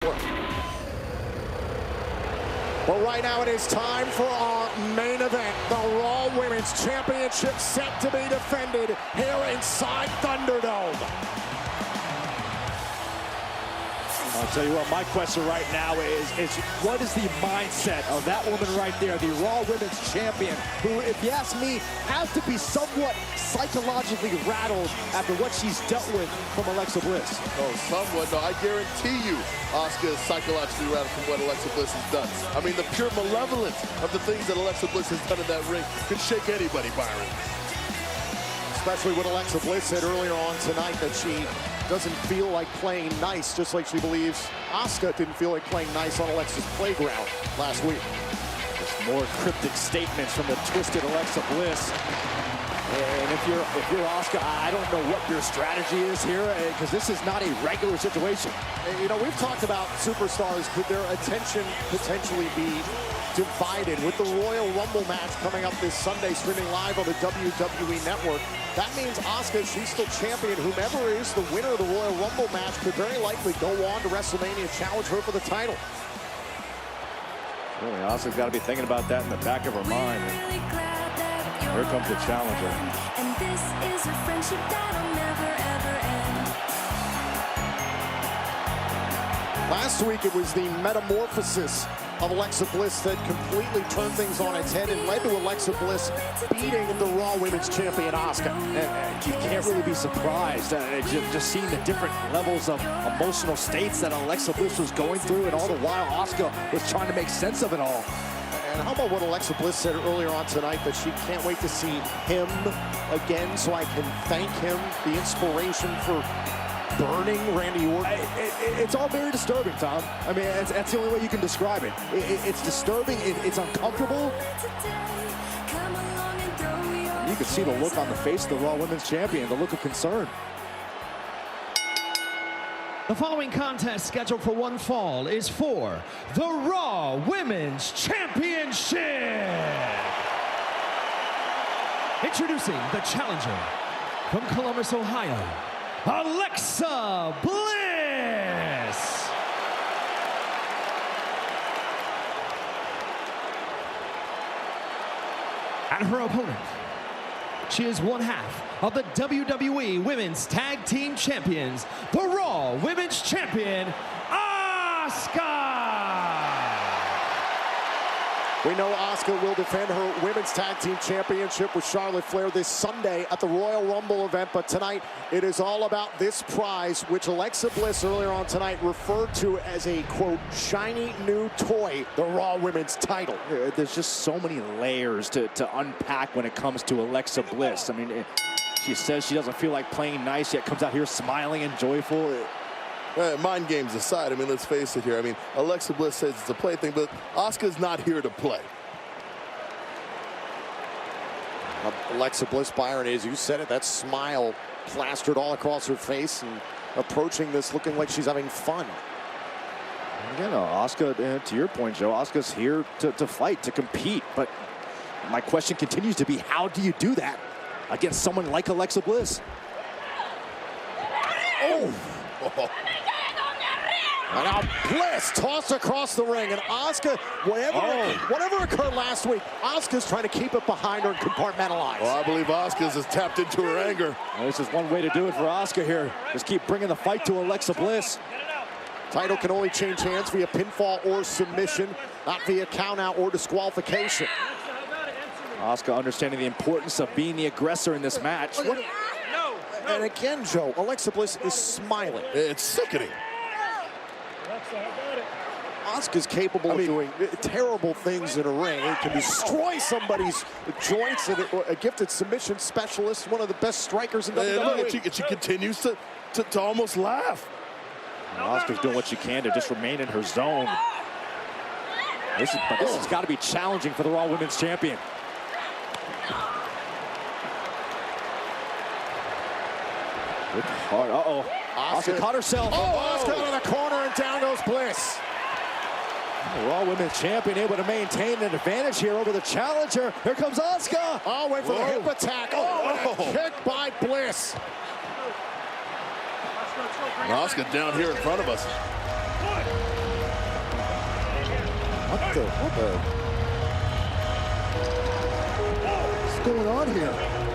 Well, right now it is time for our main event. The Raw Women's Championship set to be defended here inside Thunderdome. I'll tell you what, my question right now is what is the mindset of that woman right there, the Raw Women's Champion, who, if you ask me, has to be somewhat psychologically rattled after what she's dealt with from Alexa Bliss. Oh, somewhat. No, I guarantee you Asuka is psychologically rattled from what Alexa Bliss has done. I mean, the pure malevolence of the things that Alexa Bliss has done in that ring could shake anybody, Byron. Especially what Alexa Bliss said earlier on tonight, that she doesn't feel like playing nice, just like she believes Asuka didn't feel like playing nice on Alexa's playground last week. Just more cryptic statements from the twisted Alexa Bliss. And if you're Asuka, I don't know what your strategy is here, because this is not a regular situation. And, you know, we've talked about superstars. Could their attention potentially be divided with the Royal Rumble match coming up this Sunday, streaming live on the WWE Network? That means Asuka, she's still champion. Whomever is the winner of the Royal Rumble match could very likely go on to WrestleMania and challenge her for the title. Really, Asuka's got to be thinking about that in the back of her mind. Here comes the challenger. And this is a friendship that'll never, ever end. Last week, it was the metamorphosis of Alexa Bliss that completely turned things on its head and led to Alexa Bliss beating the Raw Women's Champion, Asuka. And you can't really be surprised. Just seeing the different levels of emotional states that Alexa Bliss was going through, and all the while Asuka was trying to make sense of it all. And how about what Alexa Bliss said earlier on tonight, that she can't wait to see him again so I can thank him, the inspiration for burning Randy Orton. It's all very disturbing, Tom. I mean, that's the only way you can describe it. It's disturbing, it's uncomfortable. You can see the look on the face of the Raw Women's Champion, the look of concern. The following contest, scheduled for one fall, is for the Raw Women's Championship. Introducing the challenger from Columbus, Ohio, Alexa Bliss. And her opponent, she is one half of the WWE Women's Tag Team Champions, the Raw Women's Champion, Asuka. We know Asuka will defend her Women's Tag Team Championship with Charlotte Flair this Sunday at the Royal Rumble event, but tonight it is all about this prize, which Alexa Bliss earlier on tonight referred to as a, quote, shiny new toy, the Raw Women's title. There's just so many layers to unpack when it comes to Alexa Bliss. I mean, she says she doesn't feel like playing nice, yet comes out here smiling and joyful. Mind games aside, I mean, let's face it here. I mean, Alexa Bliss says it's a plaything, but Asuka's not here to play. Alexa Bliss, Byron, as you said it, that smile plastered all across her face and approaching this looking like she's having fun. You know, Asuka, to your point, Joe, Asuka's here to fight, to compete. But my question continues to be, how do you do that against someone like Alexa Bliss? Oh! And now Bliss tossed across the ring, and Asuka, whatever occurred last week, Asuka's trying to keep it behind her and compartmentalize. Well, I believe Asuka's has tapped into her anger. Well, this is one way to do it for Asuka here. Just keep bringing the fight to Alexa Bliss. Title can only change hands via pinfall or submission, not via countout or disqualification. Asuka understanding the importance of being the aggressor in this match. And again, Joe, Alexa Bliss is smiling. It's sickening. Asuka's capable of doing terrible things in a ring. It can destroy somebody's joints, and a gifted submission specialist, one of the best strikers in WWE. She continues to almost laugh. Asuka's doing what she can to just remain in her zone. This has got to be challenging for the Raw Women's Champion. Good hard. Uh-oh. Asuka caught herself. Oh, Asuka in the corner, and down goes Bliss. The Raw Women's Champion able to maintain an advantage here over the challenger. Here comes Asuka. Oh, wait for the hip attack. Oh, and a kick by Bliss. Asuka down here in front of us. What's going on here?